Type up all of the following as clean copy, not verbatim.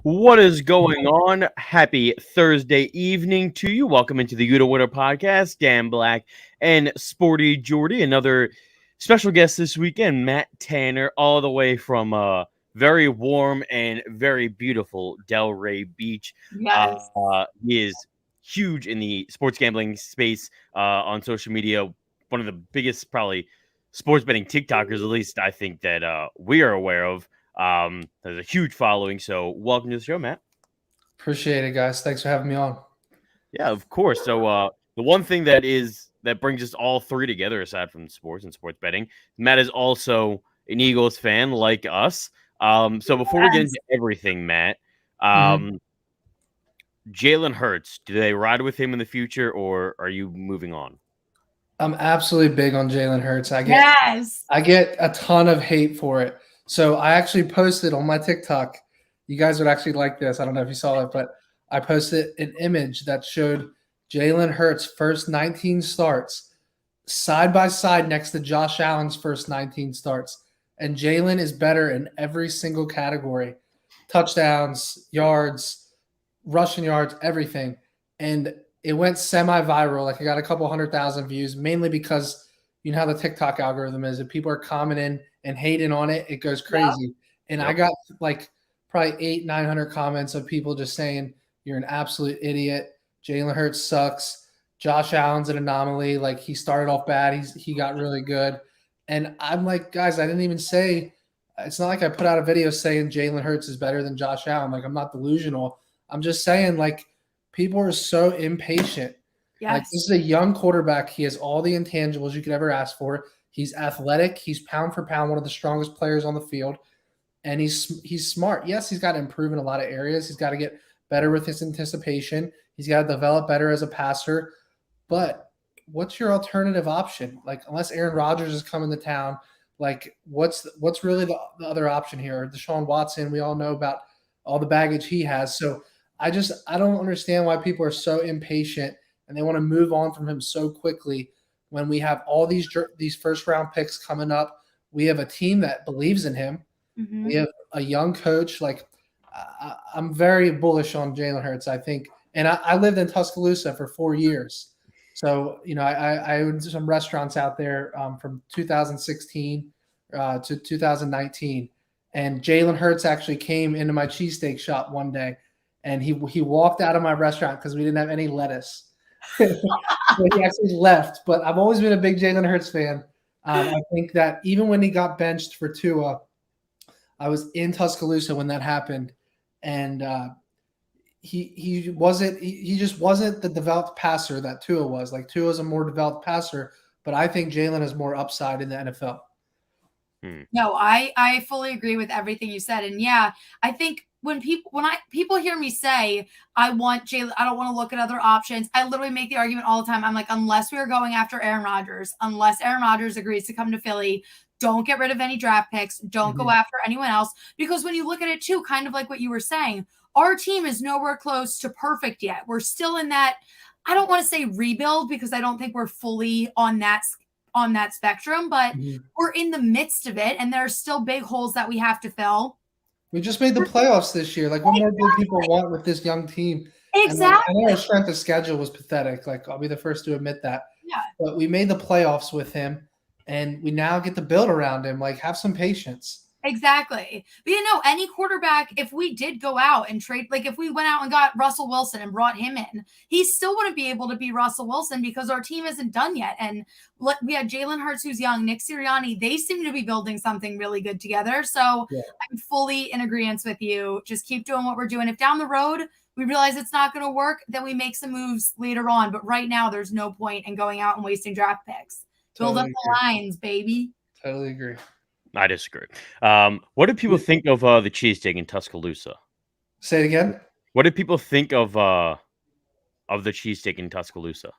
What is going on? Happy Thursday evening to you. Welcome into the UDDA podcast. Dan Black and SportyJordy. Another special guest this weekend, Matt Tanner, all the way from very warm and very beautiful Delray Beach. Yes. He is huge in the sports gambling space on social media. One of the biggest, probably, sports betting TikTokers, at least I think that we are aware of. There's a huge following, so welcome to the show, Matt. Appreciate it, guys. Thanks for having me on. Yeah, of course. So the one thing that brings us all three together, aside from sports and sports betting, Matt is also an Eagles fan like us. So before we get into everything, Matt, Jalen Hurts, do they ride with him in the future, or are you moving on? I'm absolutely big on Jalen Hurts. I get a ton of hate for it. So I actually posted on my TikTok. You guys would actually like this. I don't know if you saw it, but I posted an image that showed Jalen Hurts' first 19 starts side by side next to Josh Allen's first 19 starts. And Jalen is better in every single category: touchdowns, yards, rushing yards, everything. And it went semi-viral. Like, I got a couple 100,000 views, mainly because you know how the TikTok algorithm is. If people are commenting and hating on it, it goes crazy. And I got like probably 800-900 comments of people just saying, you're an absolute idiot. Jalen Hurts sucks. Josh Allen's an anomaly. Like, he started off bad. He got really good. And I'm like, guys, I didn't even say – it's not like I put out a video saying Jalen Hurts is better than Josh Allen. Like, I'm not delusional. I'm just saying, like, people are so impatient. Yes. Like, this is a young quarterback. He has all the intangibles you could ever ask for. He's athletic. He's pound for pound one of the strongest players on the field. And he's smart. Yes, he's got to improve in a lot of areas. He's got to get better with his anticipation. He's got to develop better as a passer. But what's your alternative option? Like, unless Aaron Rodgers is coming to town, like, what's really the other option here? Deshaun Watson, we all know about all the baggage he has. So I don't understand why people are so impatient and they want to move on from him so quickly when we have all these first round picks coming up. We have a team that believes in him. Mm-hmm. We have a young coach. Like, I'm very bullish on Jalen Hurts, I think. And I lived in Tuscaloosa for 4 years. So, you know, I owned some restaurants out there from 2016 to 2019. And Jalen Hurts actually came into my cheesesteak shop one day. And he walked out of my restaurant because we didn't have any lettuce. So he actually left. But I've always been a big Jalen Hurts fan. I think that even when he got benched for Tua, I was in Tuscaloosa when that happened. And he just wasn't the developed passer that Tua was. Like, Tua is a more developed passer, but I think Jalen has more upside in the NFL. No, I fully agree with everything you said. And yeah, I think when people hear me say I want Jalen, I don't want to look at other options, I literally make the argument all the time. I'm like, unless we are going after Aaron Rodgers, unless Aaron Rodgers agrees to come to Philly, don't get rid of any draft picks. Don't go after anyone else. Because when you look at it too, kind of like what you were saying, our team is nowhere close to perfect yet. We're still in that, I don't want to say rebuild because I don't think we're fully on that spectrum, but we're in the midst of it, and there are still big holes that we have to fill. We just made the playoffs this year. Like, what more do people want with this young team? Exactly. I know our strength of schedule was pathetic. Like, I'll be the first to admit that. Yeah. But we made the playoffs with him, and we now get to build around him. Like, have some patience. Exactly. But you know, any quarterback, if we did go out and trade, like if we went out and got Russell Wilson and brought him in, he still wouldn't be able to be Russell Wilson because our team isn't done yet. And we had Jalen Hurts, who's young, Nick Sirianni. They seem to be building something really good together. So I'm fully in agreement with you. Just keep doing what we're doing. If down the road we realize it's not going to work, then we make some moves later on. But right now, there's no point in going out and wasting draft picks. Build up the lines, baby. Totally agree. I disagree. What do people think of the cheesesteak in Tuscaloosa? Say it again. What do people think of the cheesesteak in Tuscaloosa?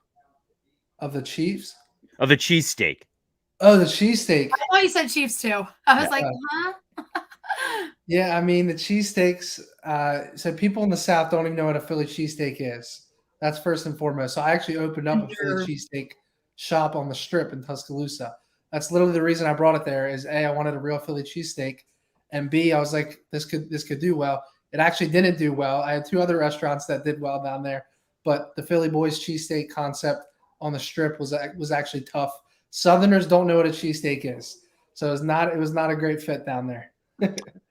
Of the Chiefs? Of the cheesesteak. Oh, the cheesesteak. I thought you said Chiefs too. I was like, huh? Yeah, I mean, the cheesesteaks. So people in the South don't even know what a Philly cheesesteak is. That's first and foremost. So I actually opened up a Philly cheesesteak shop on the Strip in Tuscaloosa. That's literally the reason I brought it there. Is A, I wanted a real Philly cheesesteak, and B, I was like, this could do well. It actually didn't do well. I had 2 other restaurants that did well down there, but the Philly Boys cheesesteak concept on the strip was actually tough. Southerners don't know what a cheesesteak is, so it was not a great fit down there.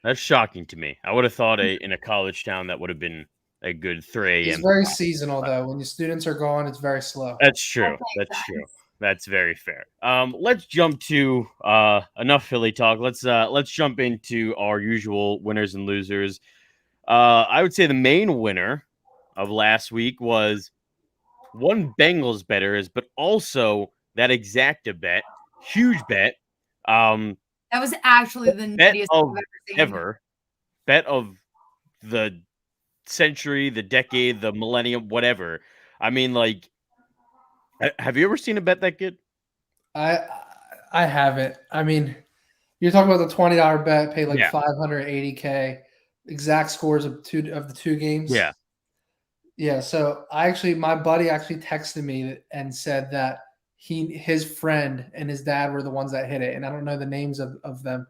That's shocking to me. I would have thought in a college town that would have been a good 3 a.m. It's very seasonal, though. When the students are gone, it's very slow. That's true. That's true. That's very fair. Let's jump to enough Philly talk. Let's jump into our usual winners and losers. I would say the main winner of last week was one Bengals betters, but also that exacta bet, huge bet. That was actually the nuttiest thing I've ever seen. Bet of the century, the decade, the millennium, whatever. I mean, like, have you ever seen a bet that good? I haven't. I mean, you're talking about the $20 bet, pay like $580K, exact scores of the 2 games. Yeah. Yeah. So my buddy actually texted me and said that his friend and his dad were the ones that hit it. And I don't know the names of them.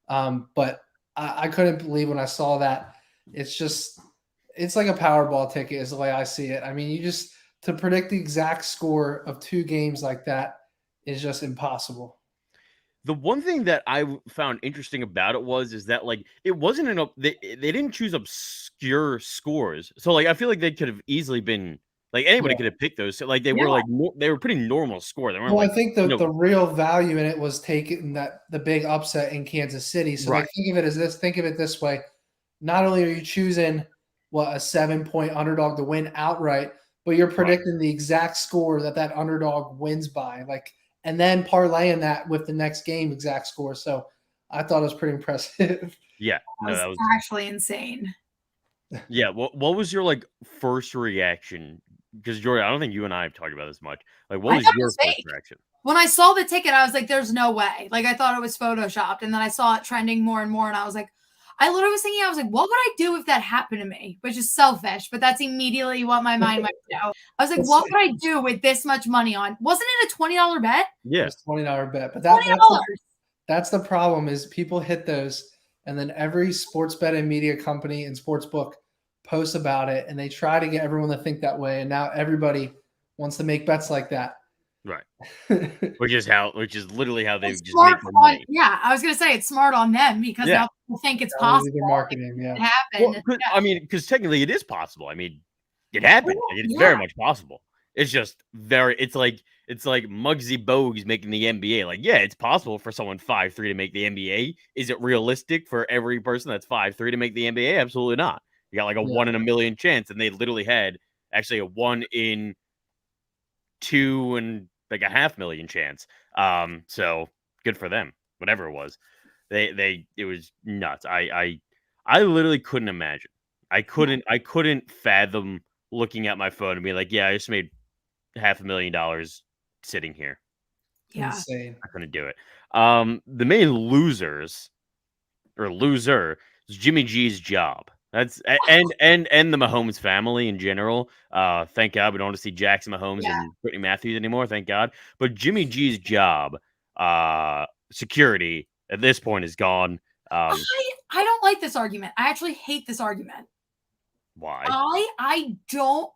But I couldn't believe when I saw that. It's like a Powerball ticket is the way I see it. I mean, to predict the exact score of 2 games like that is just impossible. The one thing that I found interesting about it is that, like, it wasn't they didn't choose obscure scores. So, like, I feel like they could have easily been, like, anybody could have picked those. So, like, they were pretty normal score. They weren't, I think the real value in it was taking the big upset in Kansas City. So, like, think of it this way. Not only are you choosing a 7-point underdog to win outright, but you're predicting the exact score that underdog wins by, like, and then parlaying that with the next game exact score. So I thought it was pretty impressive. Yeah, that was actually insane. Yeah, what was your, like, first reaction? Because Jordy, I don't think you and I have talked about this much. Like, what was your first reaction? When I saw the ticket, I was like, "There's no way!" Like, I thought it was photoshopped, and then I saw it trending more and more, and I was like, I literally was thinking, I was like, what would I do if that happened to me? Which is selfish, but that's immediately what my mind went to. I was like, what would I do with this much money on? Wasn't it a $20 bet? Yeah. It's a $20 bet. But that's the problem is people hit those, and then every sports betting media company and sports book posts about it, and they try to get everyone to think that way. And now everybody wants to make bets like that. Right. which is literally how they just make their money. Yeah, I was gonna say it's smart on them because now people think it's possible. Marketing, it happened. Well, I mean, because technically it is possible. I mean, it happened. It's very much possible. It's just it's like Muggsy Bogues making the NBA. Like, yeah, it's possible for someone 5'3" to make the NBA. Is it realistic for every person that's 5'3" to make the NBA? Absolutely not. You got like a 1 in a million chance, and they literally had actually a 1 in 2 and like a 500,000 chance. So good for them. Whatever it was, it was nuts. I literally couldn't imagine. I couldn't fathom looking at my phone and being like, yeah, I just made $500,000 sitting here. Yeah, insane. I couldn't do it. The main loser is Jimmy G's job. That's and the Mahomes family in general. Thank God we don't want to see Jackson Mahomes and Brittany Matthews anymore. Thank God. But Jimmy G's job, security at this point is gone. I don't like this argument. I actually hate this argument. Why? I don't.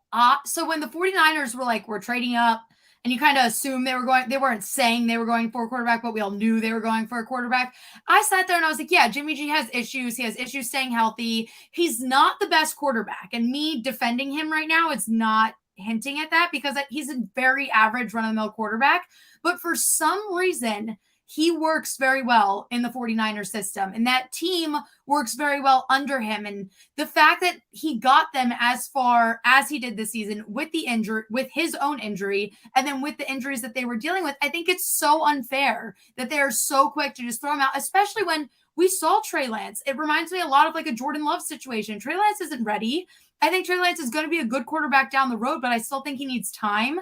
So when the 49ers were like, we're trading up, and you kind of assume they weren't saying they were going for a quarterback, but we all knew they were going for a quarterback. I sat there and I was like, yeah, Jimmy G has issues. He has issues staying healthy. He's not the best quarterback. And me defending him right now is not hinting at that because he's a very average run-of-the-mill quarterback. But for some reason, he works very well in the 49ers system, and that team works very well under him. And the fact that he got them as far as he did this season with the injury, with his own injury, and then with the injuries that they were dealing with, I think it's so unfair that they are so quick to just throw him out, especially when we saw Trey Lance. It reminds me a lot of like a Jordan Love situation. Trey Lance isn't ready. I think Trey Lance is going to be a good quarterback down the road, but I still think he needs time.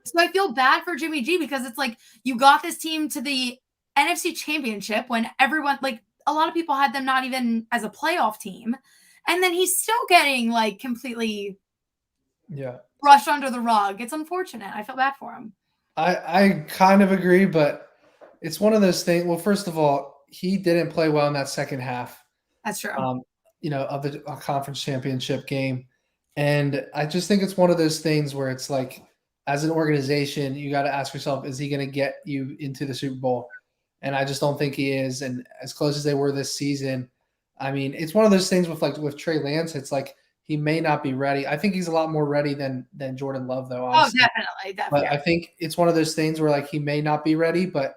So I feel bad for Jimmy G because it's like you got this team to the NFC Championship when everyone, like a lot of people had them not even as a playoff team. And then he's still getting like completely brushed under the rug. It's unfortunate. I feel bad for him. I kind of agree, but it's one of those things. Well, first of all, he didn't play well in that second half. That's true. of the conference championship game. And I just think it's one of those things where it's like, as an organization, you got to ask yourself, is he going to get you into the Super Bowl? And I just don't think he is. And as close as they were this season, I mean, it's one of those things with Trey Lance. It's like he may not be ready. I think he's a lot more ready than Jordan Love, though. Honestly. Oh, definitely. But I think it's one of those things where like he may not be ready, but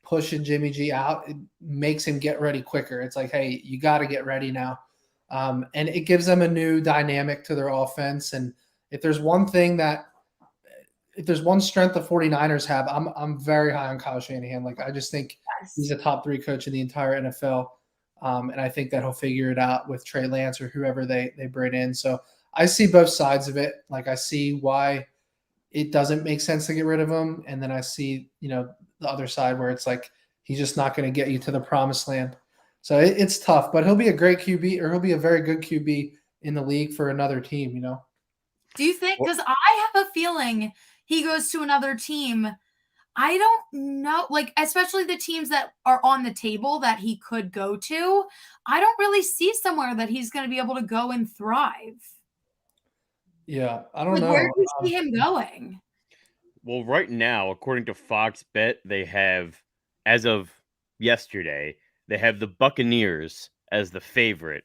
pushing Jimmy G out, it makes him get ready quicker. It's like, hey, you got to get ready now. And it gives them a new dynamic to their offense. And if there's one strength the 49ers have, I'm very high on Kyle Shanahan. Like, I just think he's a top 3 coach in the entire NFL. And I think that he'll figure it out with Trey Lance or whoever they bring in. So I see both sides of it. Like, I see why it doesn't make sense to get rid of him. And then I see, the other side where it's like, he's just not going to get you to the promised land. So it's tough, but he'll be a great QB, or he'll be a very good QB in the league for another team, Do you think, because I have a feeling he goes to another team, I don't know, like, especially the teams that are on the table that he could go to, I don't really see somewhere that he's going to be able to go and thrive. Yeah, I don't know. Where do you see him going? Well, right now, according to Fox Bet, they have, as of yesterday, they have the Buccaneers as the favorite,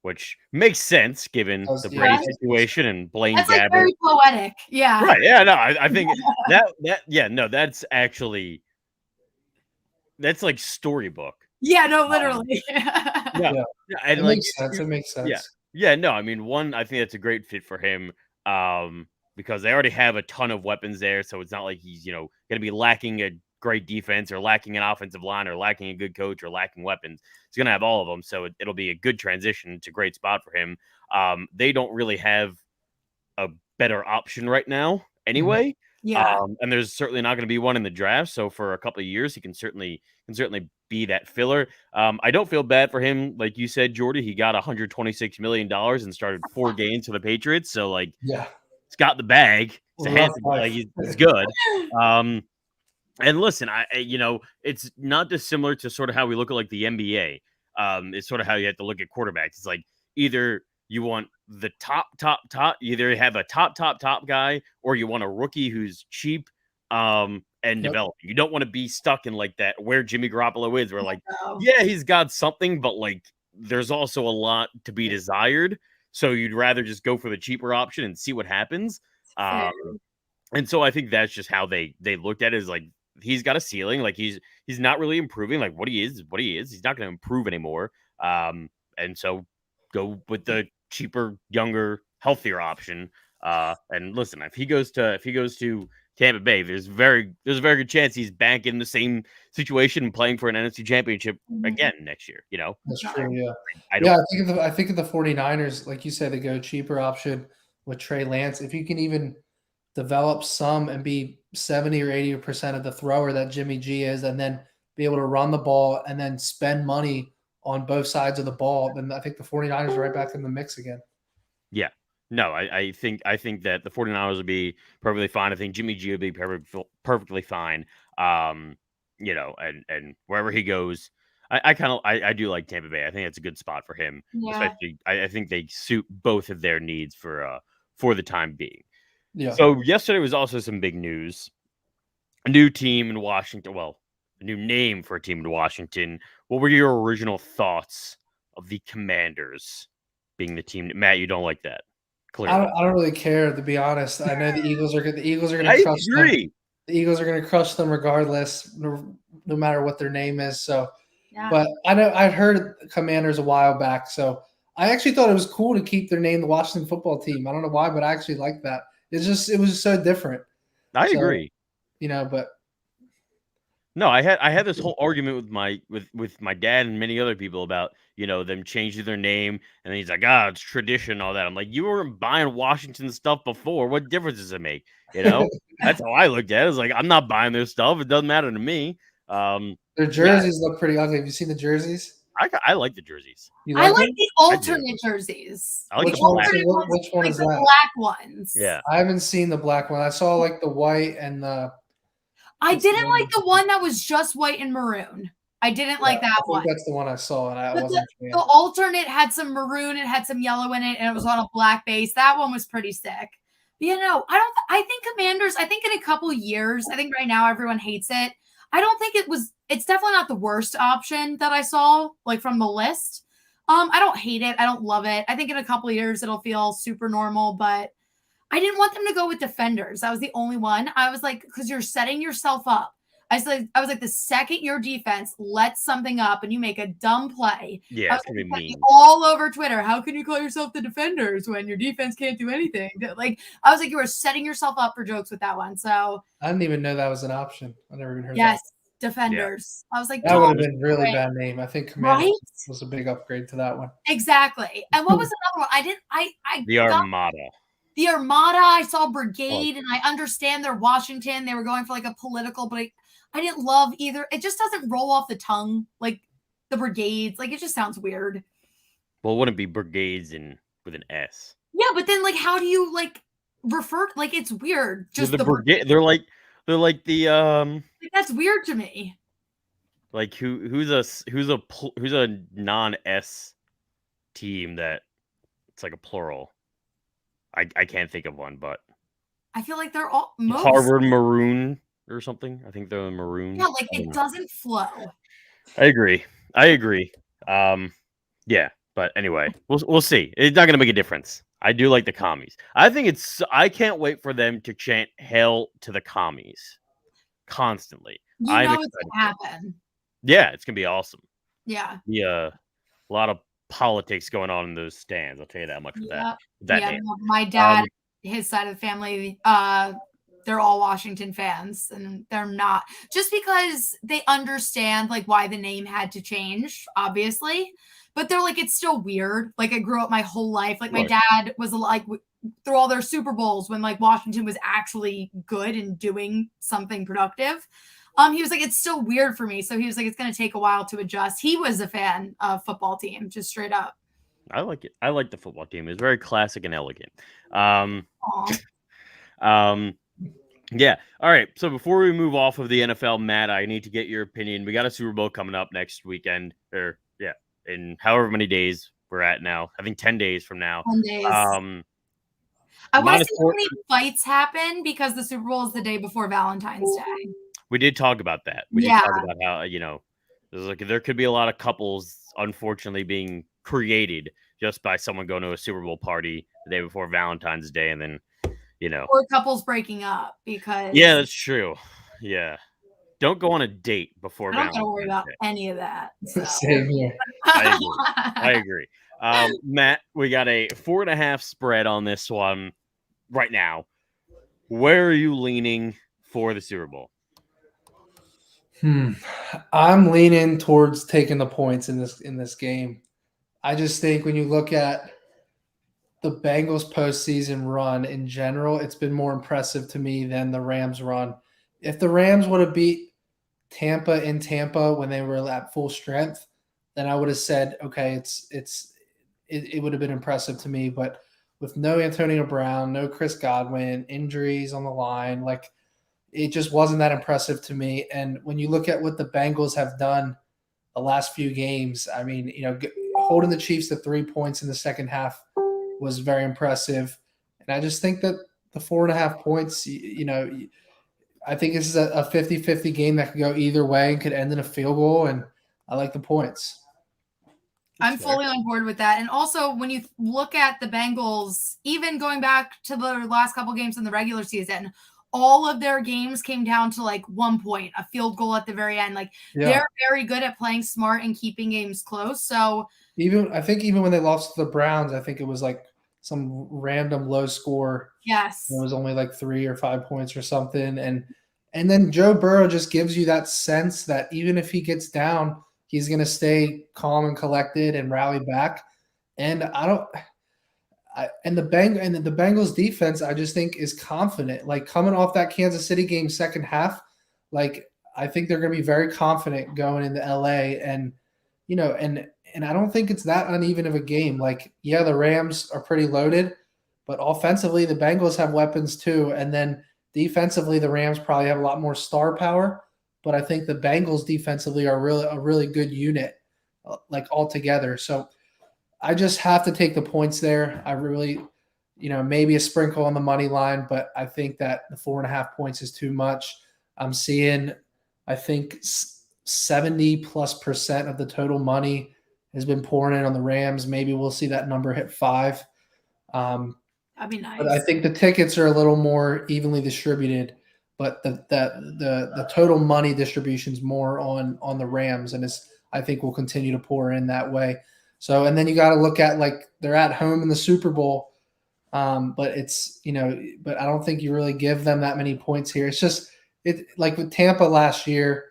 which makes sense given the Brady situation and Blaine Gabbert. That's like very poetic. Yeah. Right. Yeah. No, I think that's like storybook. Yeah. No, literally. And it makes sense. It makes sense. Yeah. Yeah. No, I mean, I think that's a great fit for him. Because they already have a ton of weapons there, so it's not like he's going to be lacking a great defense or lacking an offensive line or lacking a good coach or lacking weapons. He's going to have all of them, so it'll be a good transition. It's a great spot for him. They don't really have a better option right now anyway. Yeah. And there's certainly not going to be one in the draft, so for a couple of years he can certainly be that filler. I don't feel bad for him. Like you said, Jordy, he got $126 million and started 4 games for the Patriots, so like, yeah. He's got the bag. He's good. And listen, it's not dissimilar to sort of how we look at like the NBA. It's sort of how you have to look at quarterbacks. It's like either you want the top, you either have a top guy, or you want a rookie who's cheap and developing. You don't want to be stuck in like that where Jimmy Garoppolo is, where like, yeah, he's got something, but like there's also a lot to be desired. So you'd rather just go for the cheaper option and see what happens. And so I think that's just how they looked at it, is like, he's got a ceiling. Like he's not really improving. Like what he is. He's not going to improve anymore. And so go with the cheaper, younger, healthier option. And listen, if he goes to Tampa Bay, there's a very good chance he's back in the same situation and playing for an NFC championship again next year. That's true. Yeah. I think of the 49ers, like you said, they go cheaper option with Trey Lance. If you can even develop some and be 70 or 80% of the thrower that Jimmy G is, and then be able to run the ball and then spend money on both sides of the ball, then I think the 49ers are right back in the mix again. Yeah. No, I think that the 49ers would be perfectly fine. I think Jimmy G would be perfectly fine. And wherever he goes, I do like Tampa Bay. I think it's a good spot for him. Yeah. Especially, I think they suit both of their needs for the time being. Yeah. So yesterday was also some big news. A new team in Washington. Well, a new name for a team in Washington. What were your original thoughts of the Commanders being the team? Matt, you don't like that. Clearly. I don't really care, to be honest. I know the Eagles are going to crush them. The Eagles are going to crush them regardless, no matter what their name is. So, yeah. But I know I'd heard Commanders a while back, so I actually thought it was cool to keep their name, the Washington Football Team. I don't know why, but I actually like that. It was just so different. I agree. But no, I had this whole argument with my dad and many other people about them changing their name, and he's like, it's tradition, all that. I'm like, you weren't buying Washington stuff before. What difference does it make? That's how I looked at it. It's like, I'm not buying their stuff. It doesn't matter to me. Their jerseys look pretty ugly. Have you seen the jerseys? I like the jerseys. I like the alternate jerseys. I like which one is the that? Black ones. Yeah, I haven't seen the black one. I saw like the white and the. I didn't like the one that was just white and maroon. I didn't like that one. That's the one I saw, and I wasn't. The alternate had some maroon, it had some yellow in it, and it was on a black base. That one was pretty sick. But I think Commanders, I think in a couple years, I think right now everyone hates it. I don't think it's definitely not the worst option that I saw, like from the list. I don't hate it. I don't love it. I think in a couple years it'll feel super normal, but I didn't want them to go with defenders. That was the only one. I was like, because you're setting yourself up. I was like, the second your defense lets something up and you make a dumb play, yeah, it's gonna be mean. All over Twitter. How can you call yourself the defenders when your defense can't do anything? Like, I was like, you were setting yourself up for jokes with that one. So I didn't even know that was an option. I never even heard. Yes, that. Defenders. Yeah. I was like, that would have been really bad name. I think Commanders was a big upgrade to that one. Exactly. And what was another one? The Armada. The Armada. I saw Brigade, and I understand they're Washington. They were going for like a political, but I didn't love either. It just doesn't roll off the tongue like the Brigades. Like, it just sounds weird. Well, it wouldn't be Brigades with an S. Yeah, but then like, how do you like refer? Like, it's weird. Just the Brigade. They're like the Like, that's weird to me. Like who's a non-S team that it's like a plural. I can't think of one, but I feel like they're all Harvard Maroon or something. I think they're maroon. Yeah, like it doesn't flow. I agree. Yeah, but anyway, we'll see. It's not gonna make a difference. I do like the commies. I can't wait for them to chant "Hail to the commies" constantly. You know it's gonna happen. Yeah, it's gonna be awesome. Yeah. Yeah, a lot of politics going on in those stands. I'll tell you that much for that. Yeah, my dad, his side of the family, they're all Washington fans, and they're not, just because they understand like why the name had to change, obviously, but they're like, it's still weird. Like, I grew up my whole life. Like, my dad was like through all their Super Bowls when like Washington was actually good and doing something productive. He was like, it's still weird for me. So he was like, it's going to take a while to adjust. He was a fan of football team, just straight up. I like it. I like the football team. It's very classic and elegant. Yeah. All right. So before we move off of the NFL, Matt, I need to get your opinion. We got a Super Bowl coming up next weekend, in however many days we're at now. I think 10 days from now. 10 days. I want to see how many fights happen because the Super Bowl is the day before Valentine's Day. We did talk about that. We did talk about how, there could be a lot of couples, unfortunately, being created just by someone going to a Super Bowl party the day before Valentine's Day, and then, or couples breaking up because. Yeah, that's true. Yeah. Don't go on a date before Valentine's Day. I don't worry about any of that. So. Same here. I agree. Matt, we got a 4.5 spread on this one right now. Where are you leaning for the Super Bowl? I'm leaning towards taking the points in this game. I just think when you look at the Bengals postseason run in general, it's been more impressive to me than the Rams run. If the Rams would have beat Tampa in Tampa when they were at full strength, then I would have said, okay, it would have been impressive to me. But with no Antonio Brown, no Chris Godwin, injuries on the line, like, it just wasn't that impressive to me. And when you look at what the Bengals have done the last few games, I mean, holding the Chiefs to 3 points in the second half was very impressive. And I just think that the 4.5 points, I think this is a 50-50 game that could go either way and could end in a field goal. And I like the points. I'm fully on board with that. And also, when you look at the Bengals, even going back to the last couple games in the regular season, all of their games came down to like 1 point, a field goal at the very end. Like, they're very good at playing smart and keeping games close. So I think when they lost to the Browns, I think it was like some random low score. Yes. It was only like 3 or 5 points or something. And then Joe Burrow just gives you that sense that even if he gets down, he's going to stay calm and collected and rally back. And the Bengals defense, I just think, is confident. Like, coming off that Kansas City game second half, like, I think they're going to be very confident going into LA. And and I don't think it's that uneven of a game. Like, yeah, the Rams are pretty loaded, but offensively, the Bengals have weapons too. And then defensively, the Rams probably have a lot more star power. but I think the Bengals defensively are a really good unit, like altogether. So I just have to take the points there. I really, maybe a sprinkle on the money line, but I think that the 4.5 points is too much. I'm seeing, I think 70+% of the total money has been pouring in on the Rams. Maybe we'll see that number hit 5. That'd be nice. But I think the tickets are a little more evenly distributed, but the total money distribution is more on the Rams, and I think will continue to pour in that way. So, and then you got to look at, like, they're at home in the Super Bowl, but it's, but I don't think you really give them that many points here. It's just, like with Tampa last year,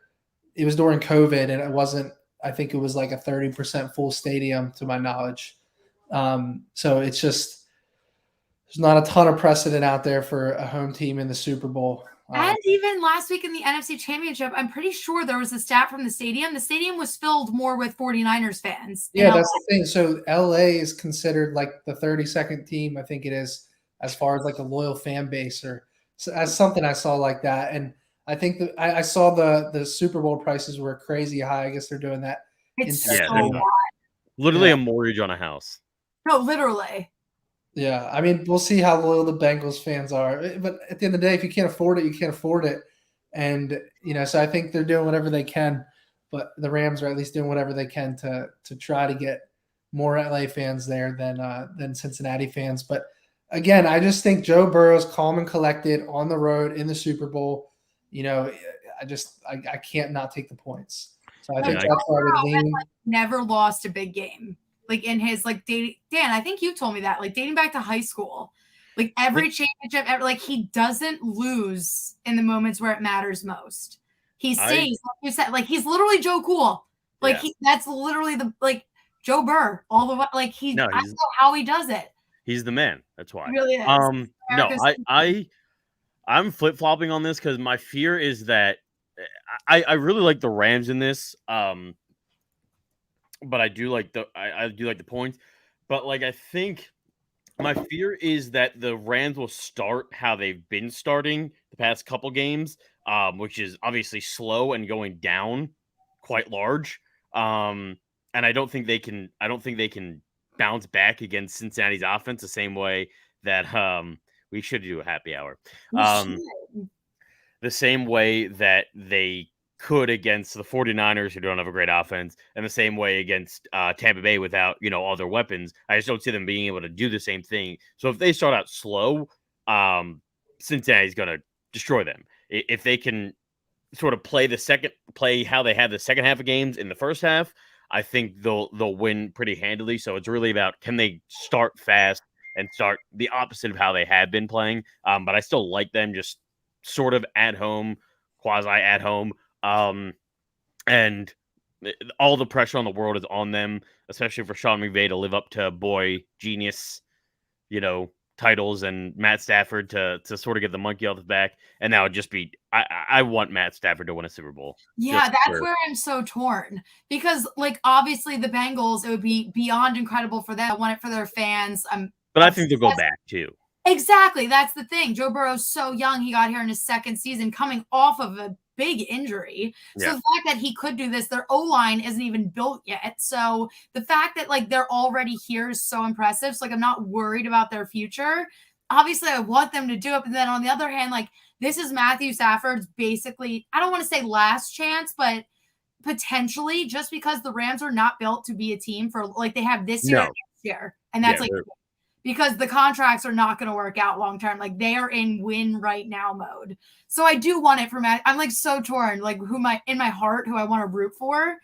it was during COVID, and it wasn't, I think it was like a 30% full stadium to my knowledge. So it's just, there's not a ton of precedent out there for a home team in the Super Bowl. And even last week in the NFC Championship, I'm pretty sure there was a stat from the stadium. The stadium was filled more with 49ers fans. Yeah, that's the thing. So LA is considered like the 32nd team, I think it is, as far as like a loyal fan base, or as something I saw like that. And I think that I saw the Super Bowl prices were crazy high. I guess they're doing that. It's literally a mortgage on a house. No, literally. Yeah, I mean, we'll see how loyal the Bengals fans are. But at the end of the day, if you can't afford it, you can't afford it. And, so I think they're doing whatever they can. But the Rams are at least doing whatever they can to try to get more LA fans there than Cincinnati fans. But, again, I just think Joe Burrow's calm and collected on the road in the Super Bowl. I can't not take the points. So I think that's why I would lean. Never lost a big game. Like in his Dan, I think you told me that, like dating back to high school, like every championship ever, like he doesn't lose in the moments where it matters most. He stays, like you said, like he's literally Joe Cool. Like that's literally Joe Burr all the way. Like I don't know how he does it. He's the man. That's why. He really is. I'm flip-flopping on this because my fear is that I really like the Rams in this. But I do like the points. But I think my fear is that the Rams will start how they've been starting the past couple games, which is obviously slow and going down quite large. And I don't think they can bounce back against Cincinnati's offense the same way that we should do a happy hour. The same way that they could against the 49ers, who don't have a great offense, and the same way against Tampa Bay without, all their weapons. I just don't see them being able to do the same thing. So if they start out slow, Cincinnati's going to destroy them. If they can sort of play how they had the second half of games in the first half, I think they'll win pretty handily. So it's really about, can they start fast and start the opposite of how they have been playing. But I still like them just sort of at home, quasi at home. And all the pressure on the world is on them, especially for Sean McVay to live up to boy genius, titles, and Matt Stafford to sort of get the monkey off the back. And that would just be, I want Matt Stafford to win a Super Bowl. Yeah, that's where I'm so torn, because obviously the Bengals, it would be beyond incredible for them. I want it for their fans. But I think they'll go back too. Exactly. That's the thing. Joe Burrow's so young. He got here in his second season coming off of a big injury. So the fact that he could do this, their O-line isn't even built yet. So the fact that they're already here is so impressive. So I'm not worried about their future. Obviously I want them to do it. But then on the other hand, this is Matthew Stafford's basically, I don't want to say last chance, but potentially, just because the Rams are not built to be a team for they have this year and next year. And that's because the contracts are not going to work out long term. They are in win right now mode. So I do want it for Matt. I'm so torn, in my heart, who I want to root for.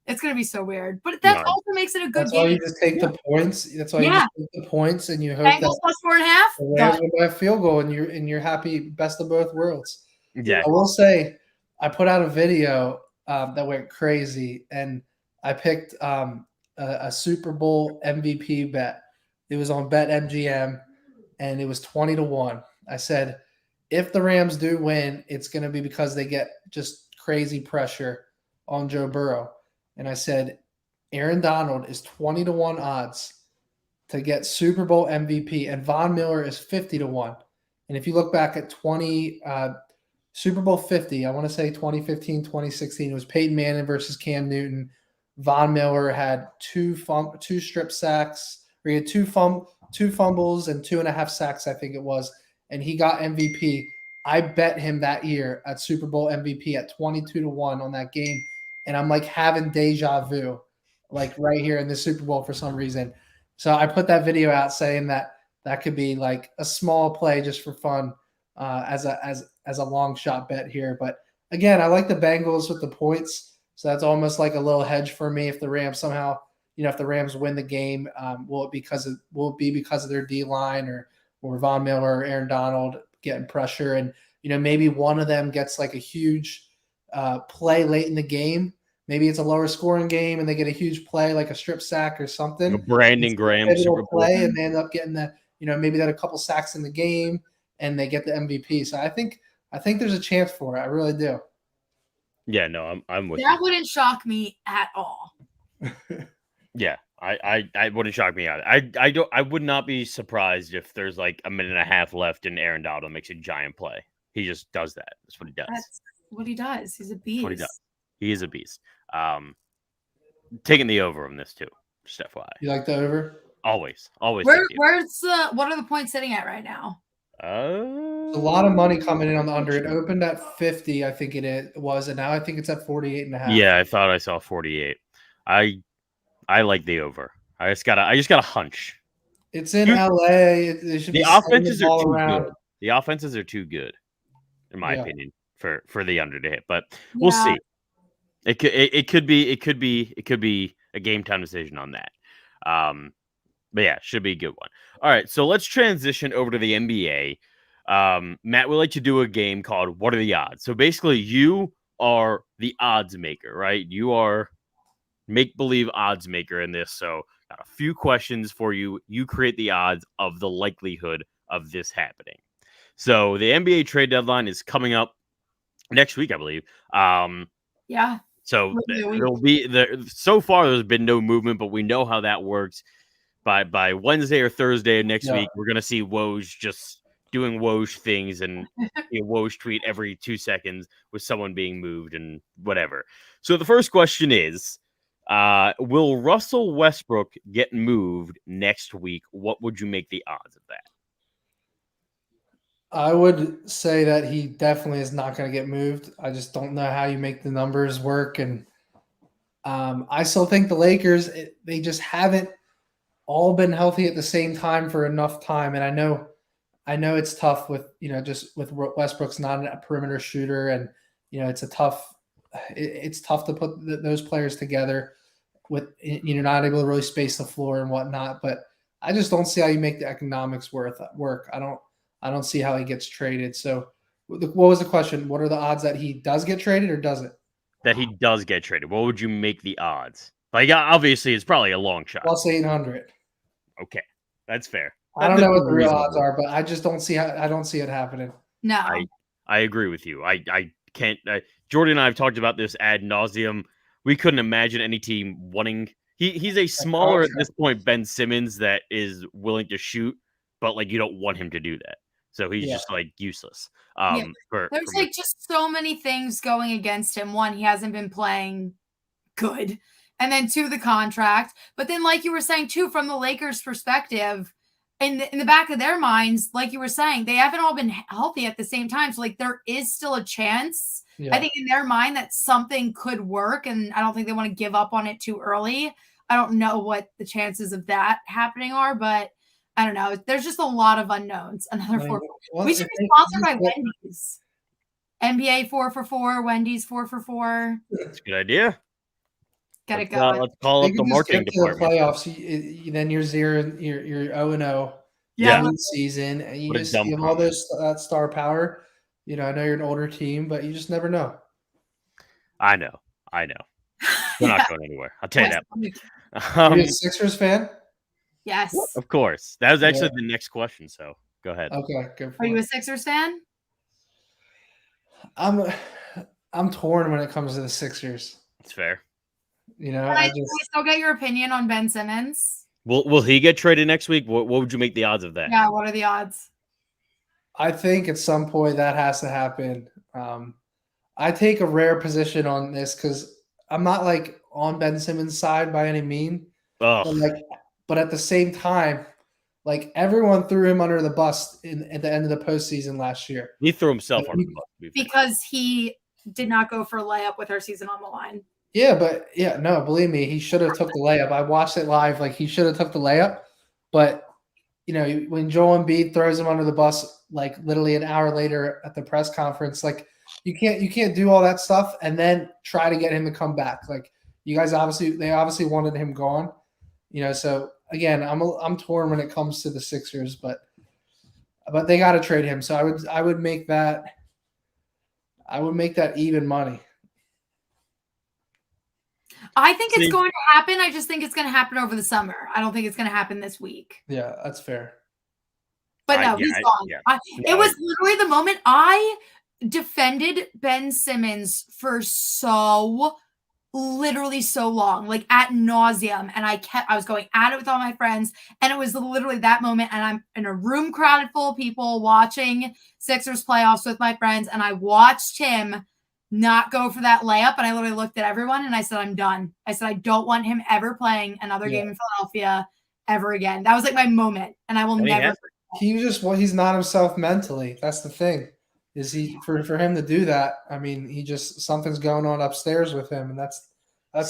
It's going to be so weird, but that also makes it a good game. That's why you just take the points. That's why you just take the points, and you hope Bengals plus 4.5. The Rams will buy a field goal, and you're happy, best of both worlds. Yeah. I will say, I put out a video that went crazy, and I picked a Super Bowl MVP bet. It was on BetMGM, and it was 20-1. I said, if the Rams do win, it's going to be because they get just crazy pressure on Joe Burrow. And I said, Aaron Donald is 20-1 odds to get Super Bowl MVP, and Von Miller is 50-1. And if you look back at Super Bowl 50. I want to say 2015, 2016. It was Peyton Manning versus Cam Newton. Von Miller had two strip sacks. He had two fumbles and 2.5 sacks, I think it was, and he got MVP. I bet him that year at Super Bowl MVP at 22-1 on that game, and I'm like having deja vu, like right here in the Super Bowl for some reason. So I put that video out saying that could be like a small play just for fun, as a long shot bet here. But again, I like the Bengals with the points, so that's almost like a little hedge for me. If the Rams somehow, if the Rams win the game, will it be because of their D line or Von Miller or Aaron Donald getting pressure, and maybe one of them gets like a huge play late in the game. Maybe it's a lower scoring game and they get a huge play like a strip sack or something. Brandon Graham Super Bowl play, and they end up getting the maybe that a couple sacks in the game and they get the MVP. So I think there's a chance for it. I really do. Yeah, no, I'm with that. you. Wouldn't shock me at all. Yeah, I wouldn't shock me either. I would not be surprised if there's like a minute and a half left and Aaron Donald makes a giant play. He just does that. That's what he does. That's what he does. He's a beast. What he does. He is a beast. Taking the over on this too. Just FYI. You like the over? Always. What are the points sitting at right now? A lot of money coming in on the under. It opened at 50, I think it was, and now I think it's at 48.5. Yeah, I thought I saw 48. I like the over. I just got a hunch. It's in LA. The offenses are too good. The offenses are too good, in my opinion, for the under to hit. But we'll see. It could be a game time decision on that. But yeah, should be a good one. All right, so let's transition over to the NBA. Matt would like to do a game called What Are the Odds? So basically, you are the odds maker, right? You are make-believe odds maker in this. So got a few questions for you. You create the odds of the likelihood of this happening. So the NBA trade deadline is coming up next week, I believe. Yeah. So there'll be so far there's been no movement, but we know how that works. By Wednesday or Thursday of next week, we're gonna see Woj just doing Woj things and Woj tweet every 2 seconds with someone being moved and whatever. So the first question is, will Russell Westbrook get moved next week? What would you make the odds of that? I would say that he definitely is not going to get moved. I just don't know how you make the numbers work. And I still think the Lakers, they just haven't all been healthy at the same time for enough time. And I know it's tough with, just with Westbrook's not a perimeter shooter. And, it's tough to put those players together with, not able to really space the floor and whatnot. But I just don't see how you make the economics work. I don't see how he gets traded. So what was the question? What are the odds that he does get traded or doesn't? That he does get traded. What would you make the odds? Like, obviously, it's probably a long shot. Plus 800. Okay, that's fair. I don't know what the real odds are, but I just don't see I don't see it happening. No. I agree with you. I can't. Jordy and I have talked about this ad nauseum. We couldn't imagine any team wanting. He's a smaller at this point Ben Simmons that is willing to shoot, but like you don't want him to do that. So he's just like useless. There's just so many things going against him. One, he hasn't been playing good. And then two, the contract. But then, like you were saying, too, from the Lakers' perspective, in the back of their minds, like you were saying, they haven't all been healthy at the same time. So, like, there is still a chance. Yeah. I think in their mind that something could work, and I don't think they want to give up on it too early. I don't know what the chances of that happening are, but I don't know. There's just a lot of unknowns. We should be sponsored by Wendy's. NBA 4 for 4, Wendy's 4 for 4. That's a good idea. Got it going. Let's call up the marketing department. The playoffs, then you're 0-0. Yeah. Season, and you just have all that star power. I know you're an older team, but you just never know. I know. We're not going anywhere. I'll tell you that. Are you a Sixers fan? Yes. Of course. That was actually the next question, so go ahead. Okay, good. Are you a Sixers fan? I'm torn when it comes to the Sixers. That's fair. I still get your opinion on Ben Simmons. Will he get traded next week? What would you make the odds of that? Yeah, what are the odds? I think at some point that has to happen. I take a rare position on this because I'm not like on Ben Simmons' side by any mean. But at the same time, like everyone threw him under the bus at the end of the postseason last year. He threw himself under the bus because he did not go for a layup with our season on the line. Yeah, but no, believe me, he should have took the layup. I watched it live. Like he should have took the layup, but when Joel Embiid throws him under the bus, like literally an hour later at the press conference, like you can't do all that stuff and then try to get him to come back. Like you guys they obviously wanted him gone, So again, I'm torn when it comes to the Sixers, but they got to trade him. So I would make that even money. I think it's going to happen. I just think it's going to happen over the summer. I don't think it's going to happen this week. Yeah, that's fair. But no, he's gone. It was literally the moment I defended Ben Simmons for literally so long, like ad nauseum. And I was going at it with all my friends. And it was literally that moment. And I'm in a room crowded full of people watching Sixers playoffs with my friends. And I watched him not go for that layup. And I literally looked at everyone and I said, I'm done. I said, I don't want him ever playing another game in Philadelphia ever again. That was like my moment. And I will never. He's not himself mentally. That's the thing. Is for him to do that? I mean, something's going on upstairs with him, and that's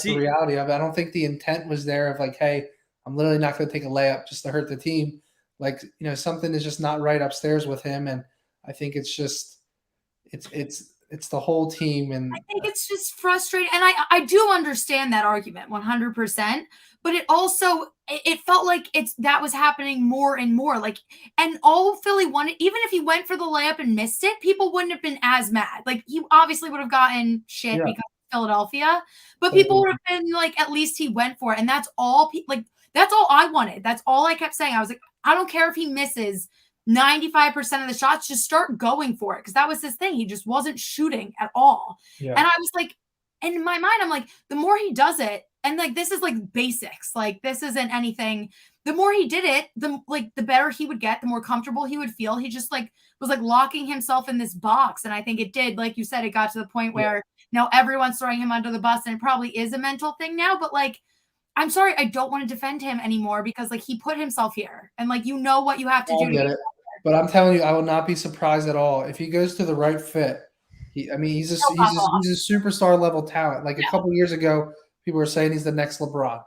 the reality of it. I don't think the intent was there of like, hey, I'm literally not going to take a layup just to hurt the team. Like, something is just not right upstairs with him, and I think it's just it's the whole team. And I think it's just frustrating, and I do understand that argument 100%. But it felt like that was happening more and more. Like, and all Philly wanted, even if he went for the layup and missed it, people wouldn't have been as mad. Like, he obviously would have gotten shit because of Philadelphia, but people would have been like, at least he went for it. And that's all that's all I wanted. That's all I kept saying. I was like, I don't care if he misses 95% of the shots, just start going for it. Cause that was his thing. He just wasn't shooting at all. Yeah. And I was like, and in my mind, I'm like, the more he does it, and like, this is like basics. Like, this isn't anything. The more he did it, the better he would get, the more comfortable he would feel. He just like was like locking himself in this box. And I think it did, like you said, it got to the point where now everyone's throwing him under the bus, and it probably is a mental thing now. But like, I'm sorry, I don't want to defend him anymore because like he put himself here, and like, what you have to do. Get it. But I'm telling you, I will not be surprised at all if he goes to the right fit. He's a superstar level talent. Like a couple years ago, people were saying he's the next LeBron.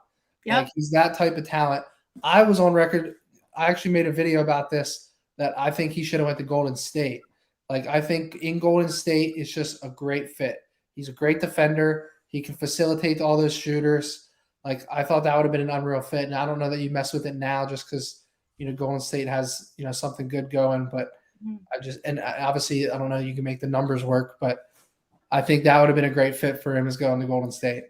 Yep. Like he's that type of talent. I was on record. I actually made a video about this that I think he should have went to Golden State. Like I think in Golden State, it's just a great fit. He's a great defender. He can facilitate all those shooters. Like I thought that would have been an unreal fit. And I don't know that you mess with it now just because Golden State has something good going. But obviously I don't know. You can make the numbers work, but I think that would have been a great fit for him as going to Golden State.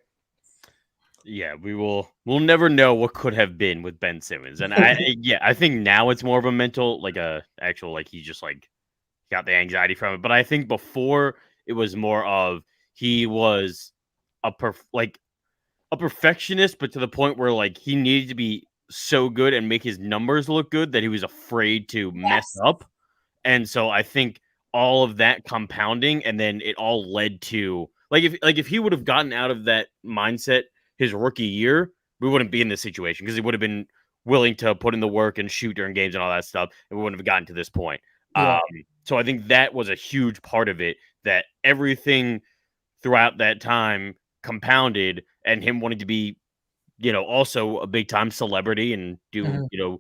Yeah, we'll never know what could have been with Ben Simmons. And I think now it's more of a mental, like he just like got the anxiety from it. But I think before it was more of he was a perfectionist, but to the point where like he needed to be so good and make his numbers look good that he was afraid to mess up. And so I think all of that compounding, and then it all led to if he would have gotten out of that mindset his rookie year, we wouldn't be in this situation because he would have been willing to put in the work and shoot during games and all that stuff, and we wouldn't have gotten to this point. Yeah. So I think that was a huge part of it, that everything throughout that time compounded, and him wanting to be, also a big time celebrity and do,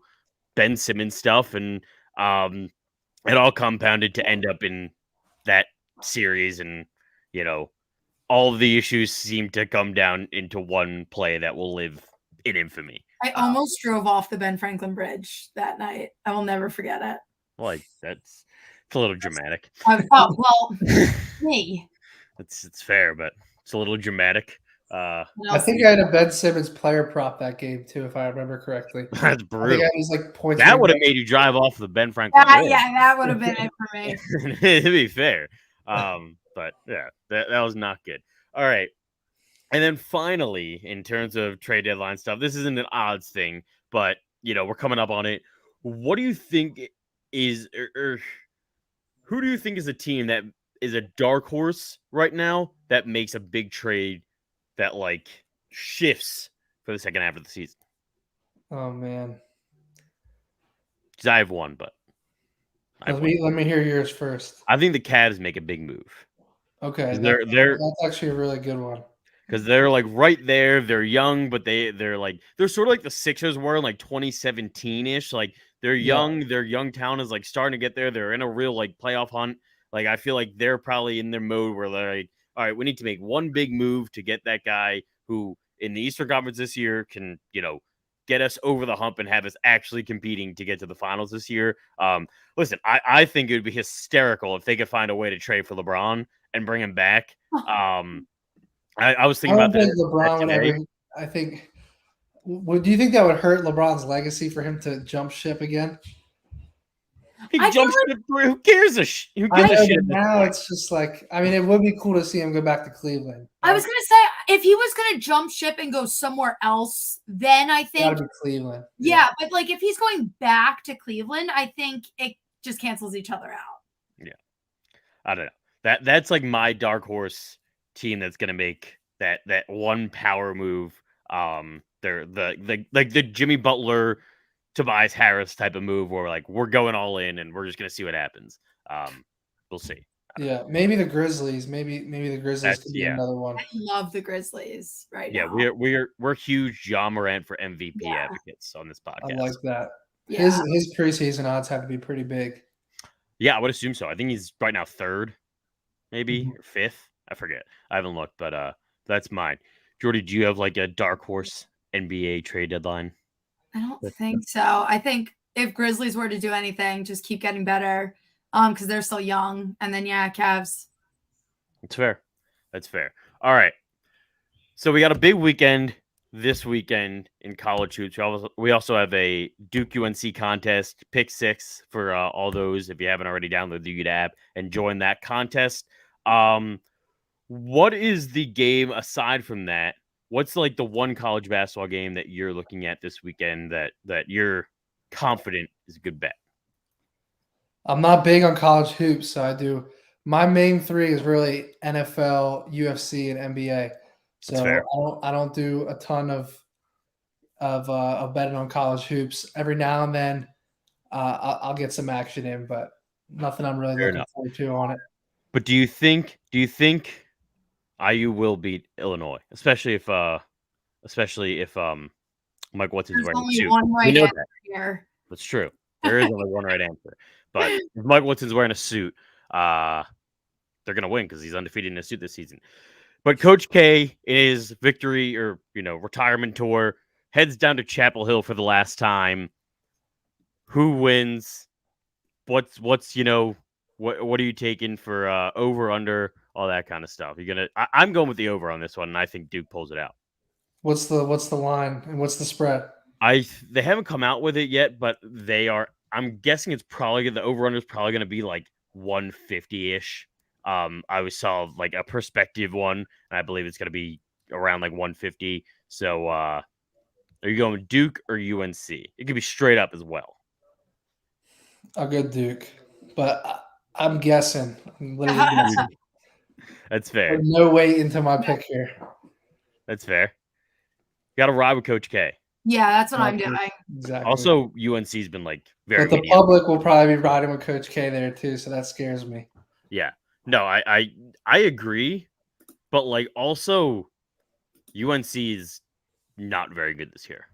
Ben Simmons stuff, and it all compounded to end up in that series, and all of the issues seem to come down into one play that will live in infamy. I almost drove off the Ben Franklin Bridge that night. I will never forget it. Well, it's a little dramatic. Me. It's fair, but it's a little dramatic. I think I had a Ben Simmons player prop that game too, if I remember correctly. That's brutal. Points that would have made you drive off the Ben Franklin Bridge. Yeah, that would have been it for me. To be fair. But yeah, that was not good. All right. And then finally, in terms of trade deadline stuff, this isn't an odds thing, but we're coming up on it. What do you think is, or who do you think is a team that is a dark horse right now that makes a big trade that like shifts for the second half of the season? Oh man. Because I have one, but let me hear yours first. I think the Cavs make a big move. Okay, that's actually a really good one. Because they're like right there. They're young, but they're sort of like the Sixers were in like 2017-ish. Like they're young. Yeah. Their young talent is like starting to get there. They're in a real like playoff hunt. Like I feel like they're probably in their mode where they're like, all right, we need to make one big move to get that guy who in the Eastern Conference this year can, get us over the hump and have us actually competing to get to the finals this year. Listen, I think it would be hysterical if they could find a way to trade for LeBron and bring him back. I was thinking about that. LeBron would ever. I think. Do you think that would hurt LeBron's legacy for him to jump ship again? He jumps ship through. Who cares a shit? Now it's just like, I mean, it would be cool to see him go back to Cleveland. I was gonna say, if he was gonna jump ship and go somewhere else, then I think gotta be Cleveland. Yeah, but like if he's going back to Cleveland, I think it just cancels each other out. Yeah, I don't know. That's like my dark horse team that's gonna make that one power move. They're the Jimmy Butler, Tobias Harris type of move where like we're going all in and we're just gonna see what happens. We'll see. Yeah, maybe the Grizzlies. Maybe the Grizzlies could be another one. I love the Grizzlies right now. Yeah, we're huge Ja Morant for MVP advocates on this podcast. I like that. Yeah. His preseason odds have to be pretty big. Yeah, I would assume so. I think he's right now third, maybe or fifth. I forget. I haven't looked, but that's mine. Jordy, do you have like a dark horse NBA trade deadline? I don't think so. I think if Grizzlies were to do anything, just keep getting better, because they're still young. And then Cavs. That's fair. That's fair. All right. So we got a big weekend this weekend in college hoops. We also have a Duke UNC contest, pick 6 for all those. If you haven't already downloaded the UDDA app and join that contest. What is the game aside from that? What's like the one college basketball game that you're looking at this weekend that you're confident is a good bet? I'm not big on college hoops, so I do. My main 3 is really NFL, UFC, and NBA. So I don't do a ton of betting on college hoops. Every now and then, I'll get some action in, but nothing I'm really looking forward to on it. But do you think IU will beat Illinois, especially if Mike Watson's wearing a suit? One right answer here. That's true. There is only one right answer. But if Mike Watson's wearing a suit, they're gonna win because he's undefeated in a suit this season. But Coach K, in his victory or retirement tour, heads down to Chapel Hill for the last time. Who wins? What's what are you taking for over, under, all that kind of stuff? I'm going with the over on this one, and I think Duke pulls it out. What's the line and what's the spread? They haven't come out with it yet, but they are. I'm guessing it's probably the over under is probably going to be like 150-ish. I saw like a perspective one, and I believe it's going to be around like 150. So, are you going Duke or UNC? It could be straight up as well. I'll go Duke, but I'm guessing. I'm literally guessing. That's fair. There's no weight into my pick here. That's fair. You got to ride with Coach K. Yeah, that's what I'm doing. Exactly. Also, UNC's been like very. But the public will probably be riding with Coach K there too, so that scares me. Yeah. No, I agree, but like also, UNC is not very good this year.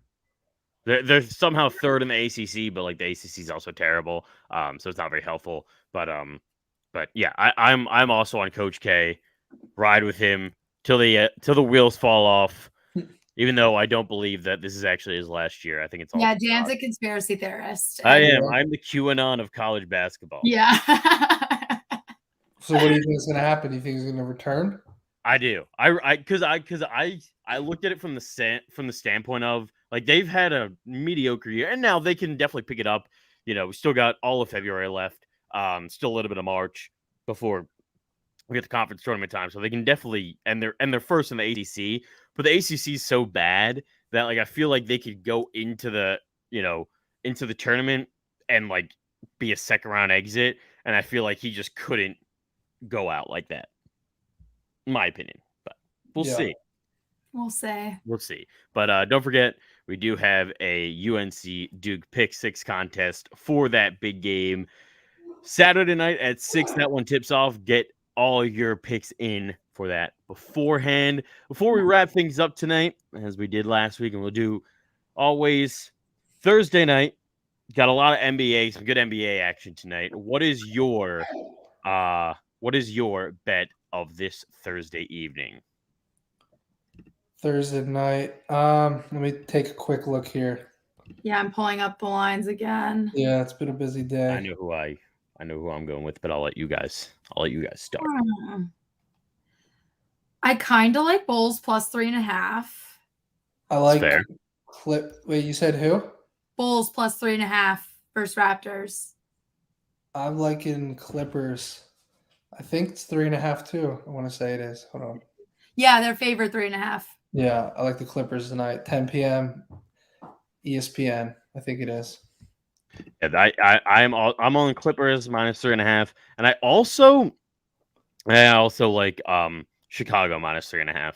They're somehow third in the ACC, but like the ACC is also terrible. So it's not very helpful. But yeah, I'm also on Coach K. Ride with him till the wheels fall off. Even though I don't believe that this is actually his last year, I think it's all. Yeah, Dan's a conspiracy theorist. I am. I'm the QAnon of college basketball. Yeah. So what do you think is going to happen? Do you think he's going to return? I do. Because I looked at it from the standpoint of like they've had a mediocre year, and now they can definitely pick it up. We still got all of February left. Still a little bit of March before we get the conference tournament time, so they can definitely and they're first in the ACC. But the ACC is so bad that like I feel like they could go into the tournament and like be a second round exit, and I feel like he just couldn't go out like that. In my opinion, but we'll see. We'll see. But don't forget, we do have a UNC Duke Pick 6 contest for that big game Saturday night at 6. That one tips off. Get all your picks in for that beforehand. Before we wrap things up tonight, as we did last week, and we'll do always Thursday night, got a lot of NBA, some good NBA action tonight. What is your bet of this Thursday evening? Thursday night. Let me take a quick look here. Yeah, I'm pulling up the lines again. Yeah, it's been a busy day. I know who I'm going with, but I'll let you guys start. I kind of like Bulls plus 3.5. I like Wait, you said who? Bulls plus 3.5 versus Raptors. I'm liking Clippers. I think it's 3.5 too. I want to say it is. Hold on. Yeah, they're favored 3.5. Yeah, I like the Clippers tonight. 10 p.m. ESPN. I think it is. Yeah, I'm on Clippers minus 3.5, and I also like Chicago minus 3.5.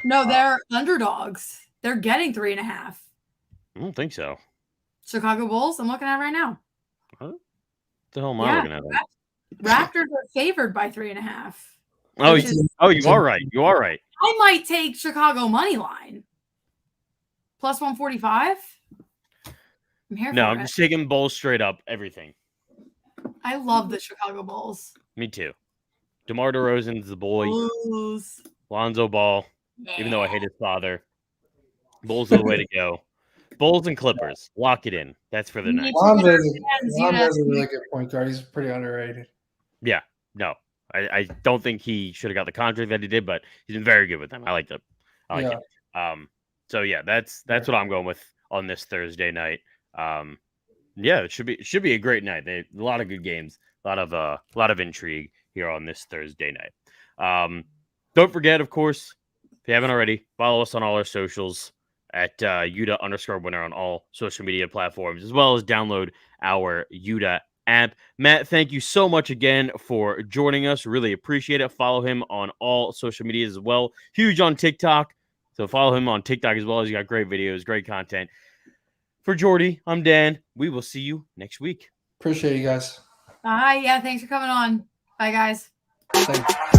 No, they're underdogs. They're getting 3.5. I don't think so. Chicago Bulls. I'm looking at right now. What the hell am I looking at? Raptors are favored by 3.5. You are right. You are right. I might take Chicago money line plus 145. I'm here. I'm just taking Bulls straight up. Everything. I love the Chicago Bulls. Me too. DeMar DeRozan's the boy. Bulls. Lonzo Ball. Yeah. Even though I hate his father, Bulls are the way to go. Bulls and Clippers. Lock it in. That's for the night. Lonzo's a really good point guard. He's pretty underrated. Yeah. No. I don't think he should have got the contract that he did, but he's been very good with them. I like it. So yeah, that's what I'm going with on this Thursday night. Yeah, it should be a great night. A lot of good games, a lot of intrigue here on this Thursday night. Don't forget, of course, if you haven't already, follow us on all our socials at UDA_winner on all social media platforms, as well as download our UDA app. Matt, thank you so much again for joining us. Really appreciate it. Follow him on all social media as well. Huge on TikTok. So follow him on TikTok as well. He's got great videos, great content. For Jordy, I'm Dan. We will see you next week. Appreciate you guys. Bye. Yeah, thanks for coming on. Bye, guys. Thanks.